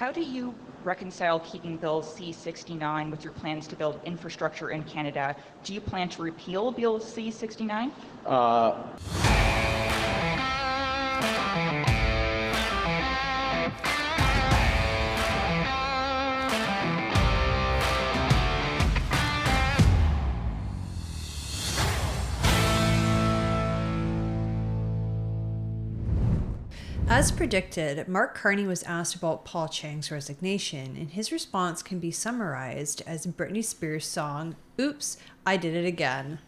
How do you reconcile keeping Bill C-69 with your plans to build infrastructure in Canada? Do you plan to repeal Bill C-69? As predicted, Mark Carney was asked about Paul Chang's resignation, and his response can be summarized as Britney Spears' song, "Oops, I Did It Again."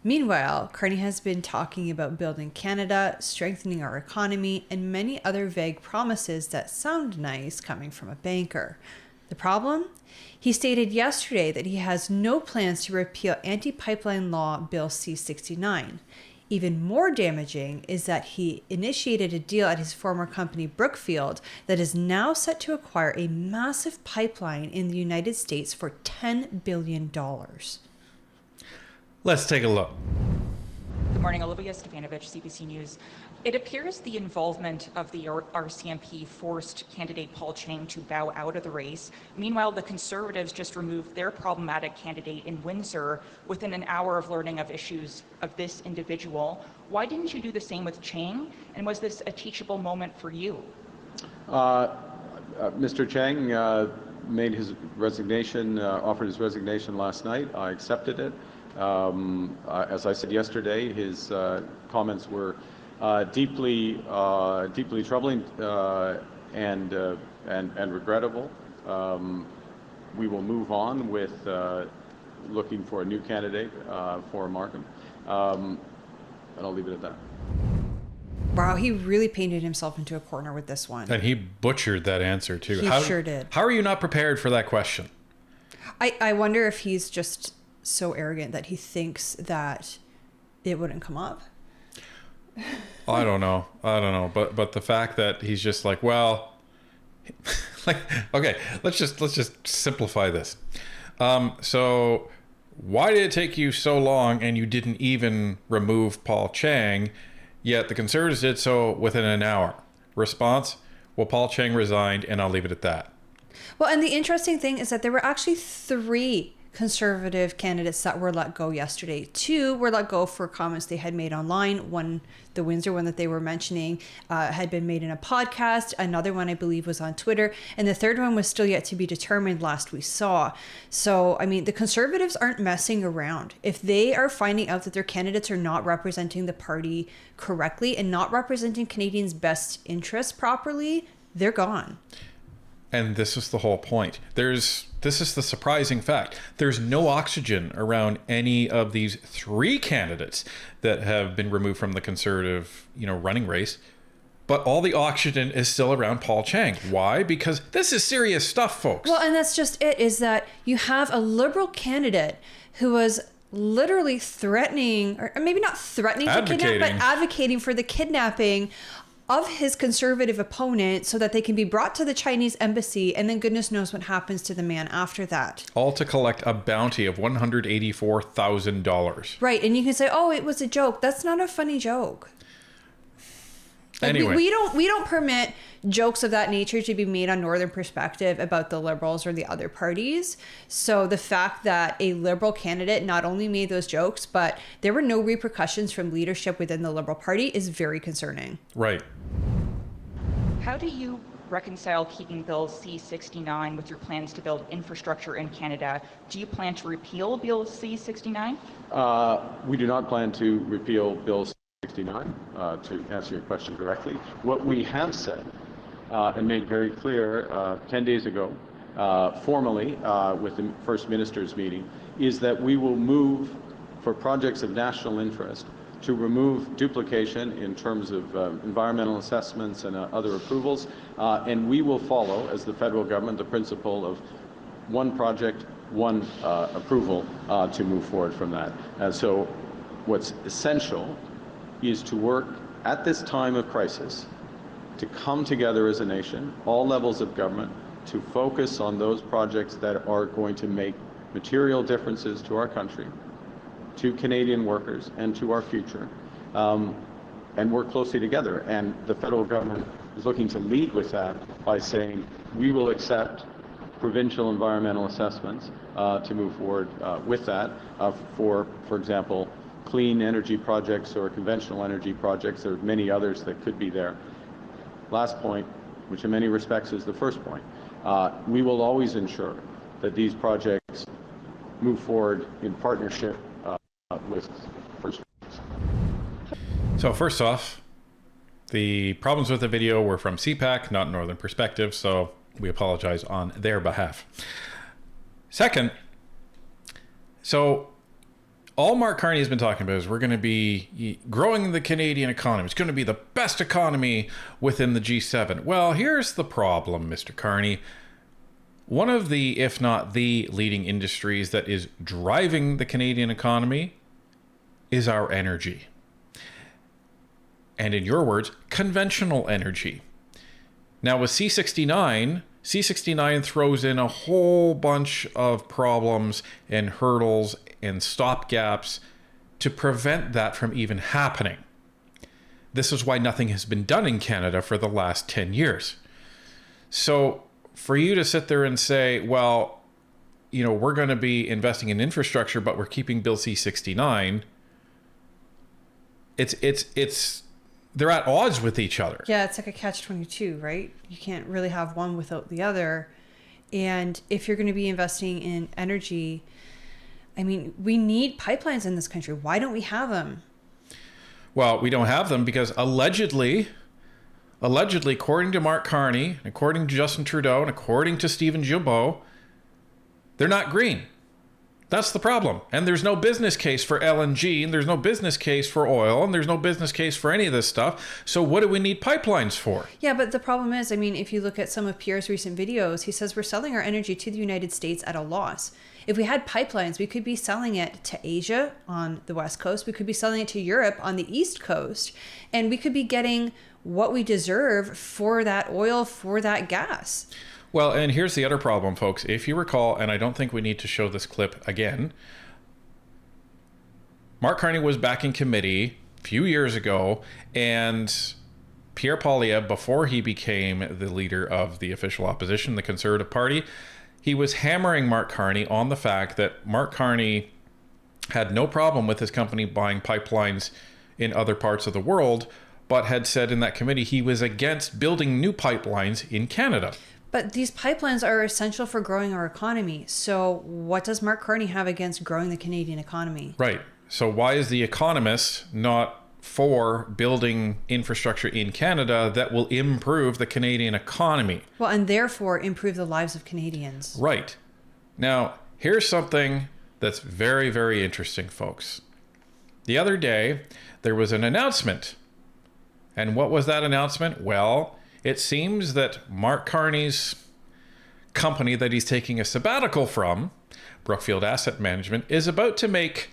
Meanwhile, Carney has been talking about building Canada, strengthening our economy, and many other vague promises that sound nice coming from a banker. The problem? He stated yesterday that he has no plans to repeal anti-pipeline law Bill C-69. Even more damaging is that he initiated a deal at his former company Brookfield that is now set to acquire a massive pipeline in the United States for $10 billion. Let's take a look. Good morning, Olivia Stefanovich, CBC News. It appears the involvement of the RCMP forced candidate Paul Chang to bow out of the race. Meanwhile, the Conservatives just removed their problematic candidate in Windsor within an hour of learning of issues of this individual. Why didn't you do the same with Chang? And was this a teachable moment for you? Mr. Chang made his resignation, offered his resignation last night. I accepted it. As I said yesterday, his comments were deeply troubling and regrettable. We will move on with looking for a new candidate for Markham, and I'll leave it at that. Wow, he really painted himself into a corner with this one. And he butchered that answer too. He sure did. How are you not prepared for that question? I wonder if he's just so arrogant that he thinks that it wouldn't come up. I don't know. But the fact that he's just like, well, like, okay, let's just simplify this. So why did it take you so long and you didn't even remove Paul Chang, yet the Conservatives did so within an hour? Response, well, Paul Chang resigned, and I'll leave it at that. Well, and the interesting thing is that there were actually 3 Conservative candidates that were let go yesterday. 2 were let go for comments they had made online. One, the Windsor one that they were mentioning, had been made in a podcast. Another one, I believe, was on Twitter. And the third one was still yet to be determined last we saw. So, I mean, the Conservatives aren't messing around. If they are finding out that their candidates are not representing the party correctly and not representing Canadians' best interests properly, they're gone. And this is the whole point. This is the surprising fact. There's no oxygen around any of these 3 candidates that have been removed from the Conservative, running race. But all the oxygen is still around Paul Chang. Why? Because this is serious stuff, folks. Well, and that's just it, is that you have a Liberal candidate who was literally threatening, or maybe not threatening to kidnap, but advocating for the kidnapping of his Conservative opponent so that they can be brought to the Chinese embassy, and then goodness knows what happens to the man after that. All to collect a bounty of $184,000. Right, and you can say, oh, it was a joke. That's not a funny joke. Anyway. We don't permit jokes of that nature to be made on Northern Perspective about the Liberals or the other parties. So the fact that a Liberal candidate not only made those jokes, but there were no repercussions from leadership within the Liberal Party is very concerning. Right. How do you reconcile keeping Bill C-69 with your plans to build infrastructure in Canada? Do you plan to repeal Bill C-69? We do not plan to repeal Bill C-69, to answer your question directly. What we have said and made very clear 10 days ago, formally with the First Minister's meeting, is that we will move for projects of national interest to remove duplication in terms of environmental assessments and other approvals, and we will follow, as the federal government, the principle of one project, one approval to move forward from that. And so what's essential is to work at this time of crisis to come together as a nation, all levels of government, to focus on those projects that are going to make material differences to our country, to Canadian workers, and to our future, and work closely together. And the federal government is looking to lead with that by saying, we will accept provincial environmental assessments to move forward with that for example, clean energy projects or conventional energy projects. There are many others that could be there. Last point, which in many respects is the first point, we will always ensure that these projects move forward in partnership with First Nations. So first off, the problems with the video were from CPAC, not Northern Perspective, so we apologize on their behalf. Second, so all Mark Carney has been talking about is we're going to be growing the Canadian economy. It's going to be the best economy within the G7. Well, here's the problem, Mr. Carney. One of the, if not the leading industries that is driving the Canadian economy is our energy. And in your words, conventional energy. Now with C69 throws in a whole bunch of problems and hurdles and stopgaps to prevent that from even happening. This is why nothing has been done in Canada for the last 10 years. So for you to sit there and say, well, you know, we're going to be investing in infrastructure, but we're keeping Bill C69, it's they're at odds with each other. Yeah, it's like a catch-22, right? You can't really have one without the other. And if you're going to be investing in energy, I mean, we need pipelines in this country. Why don't we have them? Well, we don't have them because allegedly, according to Mark Carney, according to Justin Trudeau, and according to Stephen Guilbeault, they're not green. That's the problem. And there's no business case for LNG, and there's no business case for oil, and there's no business case for any of this stuff. So what do we need pipelines for? Yeah, but the problem is, I mean, if you look at some of Pierre's recent videos, he says we're selling our energy to the United States at a loss. If we had pipelines, we could be selling it to Asia on the West Coast. We could be selling it to Europe on the East Coast. And we could be getting what we deserve for that oil, for that gas. Well, and here's the other problem, folks. If you recall, and I don't think we need to show this clip again, Mark Carney was back in committee a few years ago, and Pierre Poilievre, before he became the leader of the official opposition, the Conservative Party, he was hammering Mark Carney on the fact that Mark Carney had no problem with his company buying pipelines in other parts of the world, but had said in that committee he was against building new pipelines in Canada. But these pipelines are essential for growing our economy. So what does Mark Carney have against growing the Canadian economy? Right. So why is The Economist not for building infrastructure in Canada that will improve the Canadian economy? Well, and therefore improve the lives of Canadians. Right. Now, here's something that's very, very interesting, folks. The other day, there was an announcement. And what was that announcement? Well, it seems that Mark Carney's company that he's taking a sabbatical from, Brookfield Asset Management, is about to make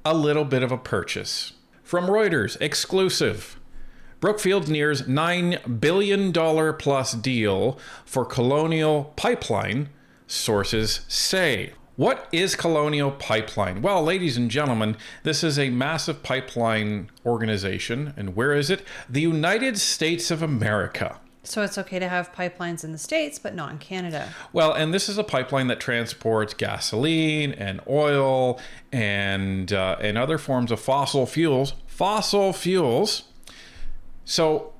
a little bit of a purchase. From Reuters, exclusive. Brookfield nears $9 billion plus deal for Colonial Pipeline, sources say. What is Colonial Pipeline? Well, ladies and gentlemen, this is a massive pipeline organization. And where is it? The United States of America. So it's okay to have pipelines in the States, but not in Canada. Well, and this is a pipeline that transports gasoline and oil and other forms of fossil fuels. So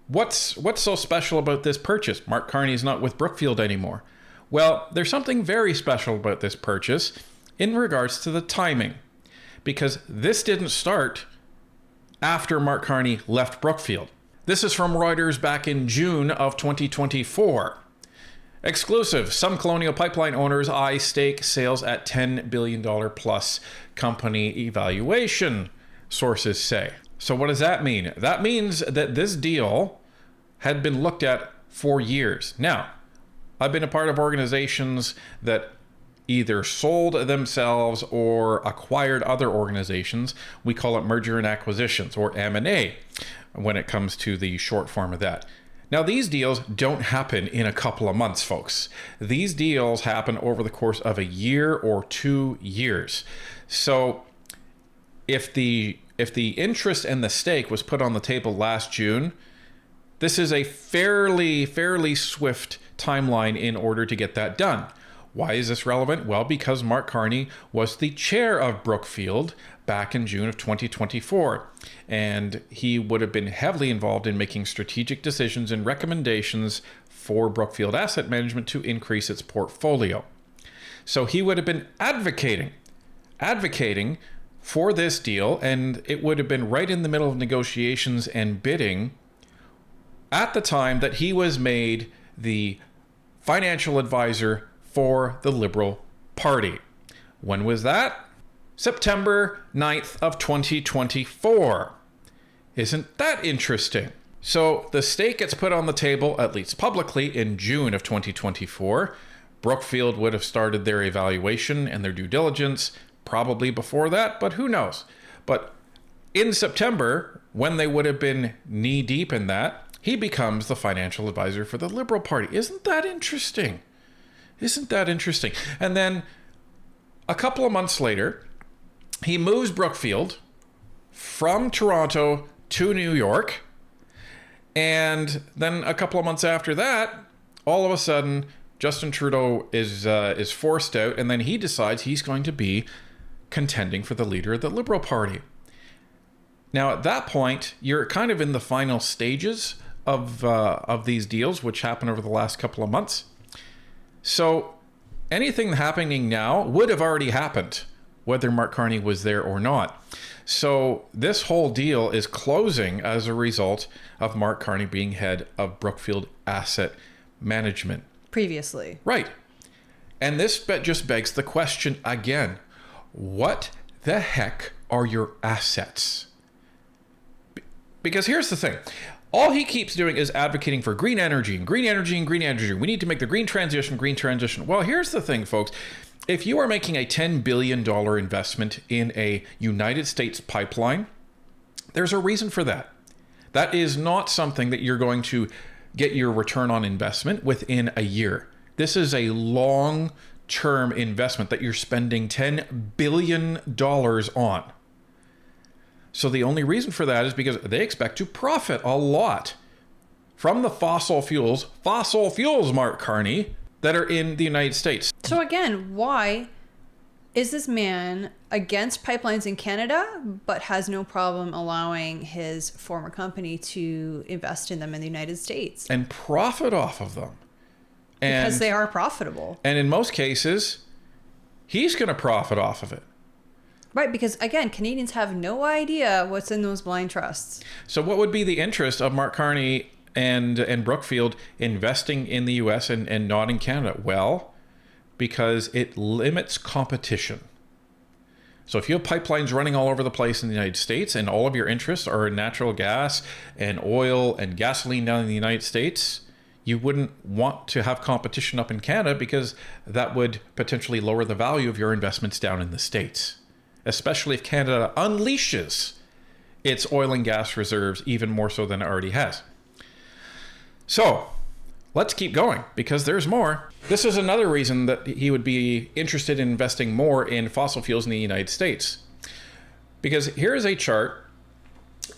what's so special about this purchase? Mark Carney is not with Brookfield anymore. Well, there's something very special about this purchase in regards to the timing, because this didn't start after Mark Carney left Brookfield. This is from Reuters back in June of 2024. Exclusive. Some Colonial Pipeline owners eye stake sales at $10 billion plus company evaluation, sources say. So what does that mean? That means that this deal had been looked at for years. Now, I've been a part of organizations that either sold themselves or acquired other organizations. We call it merger and acquisitions, or M&A, when it comes to the short form of that. Now, these deals don't happen in a couple of months, folks. These deals happen over the course of a year or 2 years. So if the interest and the stake was put on the table last June, this is a fairly swift timeline in order to get that done. Why is this relevant? Well, because Mark Carney was the chair of Brookfield back in June of 2024, and he would have been heavily involved in making strategic decisions and recommendations for Brookfield Asset Management to increase its portfolio. So he would have been advocating for this deal, and it would have been right in the middle of negotiations and bidding at the time that he was made the financial advisor for the Liberal Party. When was that? September 9th of 2024. Isn't that interesting? So the stake gets put on the table, at least publicly, in June of 2024. Brookfield would have started their evaluation and their due diligence probably before that, but who knows? But in September, when they would have been knee deep in that, he becomes the financial advisor for the Liberal Party. Isn't that interesting? Isn't that interesting? And then a couple of months later, he moves Brookfield from Toronto to New York. And then a couple of months after that, all of a sudden, Justin Trudeau is forced out, and then he decides he's going to be contending for the leader of the Liberal Party. Now, at that point, you're kind of in the final stages of these deals, which happened over the last couple of months. So anything happening now would have already happened, whether Mark Carney was there or not. So this whole deal is closing as a result of Mark Carney being head of Brookfield Asset Management. Previously. Right. And this just begs the question again. What the heck are your assets? Because here's the thing. All he keeps doing is advocating for green energy and green energy and green energy. We need to make the green transition, green transition. Well, here's the thing, folks. If you are making a $10 billion investment in a United States pipeline, there's a reason for that. That is not something that you're going to get your return on investment within a year. This is a long-term investment that you're spending $10 billion on. So the only reason for that is because they expect to profit a lot from the fossil fuels, Mark Carney, that are in the United States. So again, why is this man against pipelines in Canada, but has no problem allowing his former company to invest in them in the United States? And profit off of them. Because they are profitable. And in most cases, he's going to profit off of it. Right, because again, Canadians have no idea what's in those blind trusts. So what would be the interest of Mark Carney and Brookfield investing in the US and not in Canada? Well, because it limits competition. So if you have pipelines running all over the place in the United States and all of your interests are in natural gas and oil and gasoline down in the United States, you wouldn't want to have competition up in Canada because that would potentially lower the value of your investments down in the States, especially if Canada unleashes its oil and gas reserves even more so than it already has. So let's keep going because there's more. This is another reason that he would be interested in investing more in fossil fuels in the United States. Because here is a chart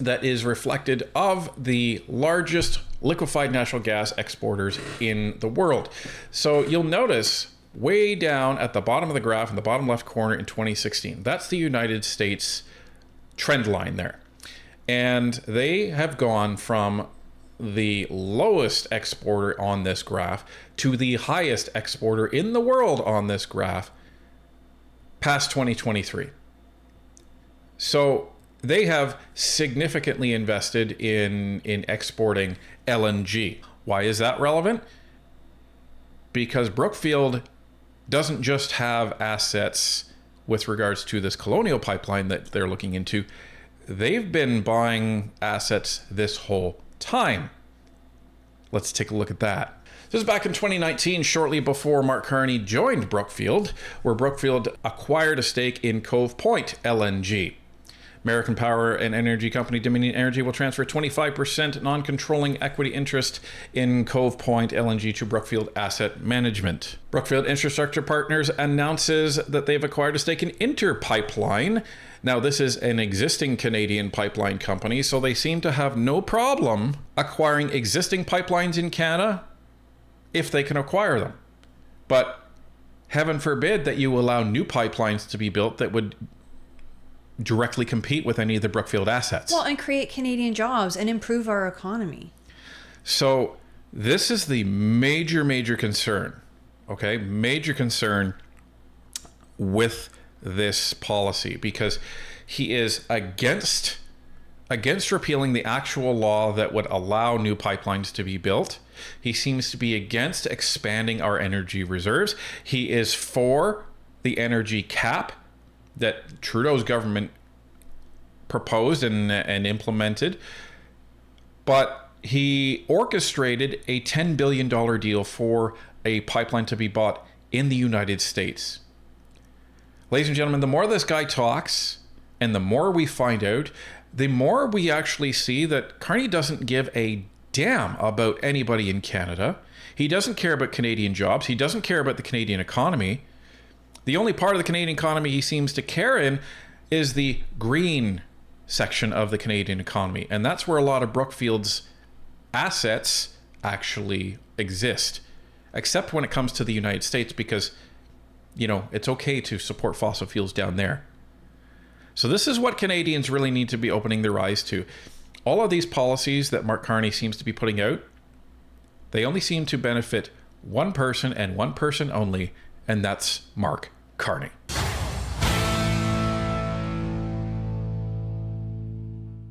that is reflected of the largest liquefied natural gas exporters in the world. So you'll notice way down at the bottom of the graph in the bottom left corner in 2016, that's the United States trend line there. And they have gone from the lowest exporter on this graph to the highest exporter in the world on this graph past 2023. So they have significantly invested in exporting LNG. Why is that relevant? Because Brookfield doesn't just have assets with regards to this Colonial Pipeline that they're looking into. They've been buying assets this whole time. Let's take a look at that. This is back in 2019, shortly before Mark Carney joined Brookfield, where Brookfield acquired a stake in Cove Point LNG. American Power and Energy Company Dominion Energy will transfer 25% non-controlling equity interest in Cove Point LNG to Brookfield Asset Management. Brookfield Infrastructure Partners announces that they've acquired a stake in Inter Pipeline. Now, this is an existing Canadian pipeline company, so they seem to have no problem acquiring existing pipelines in Canada if they can acquire them. But heaven forbid that you allow new pipelines to be built that would directly compete with any of the Brookfield assets. Well, and create Canadian jobs and improve our economy. So this is the major concern, okay? Major concern with this policy, because he is against repealing the actual law that would allow new pipelines to be built. He seems to be against expanding our energy reserves. He is for the energy cap that Trudeau's government proposed and implemented. But he orchestrated a $10 billion deal for a pipeline to be bought in the United States. Ladies and gentlemen, the more this guy talks and the more we find out, the more we actually see that Carney doesn't give a damn about anybody in Canada. He doesn't care about Canadian jobs. He doesn't care about the Canadian economy. The only part of the Canadian economy he seems to care in is the green section of the Canadian economy. And that's where a lot of Brookfield's assets actually exist, except when it comes to the United States, because, you know, it's okay to support fossil fuels down there. So this is what Canadians really need to be opening their eyes to. All of these policies that Mark Carney seems to be putting out, they only seem to benefit one person and one person only, and that's Mark Carney.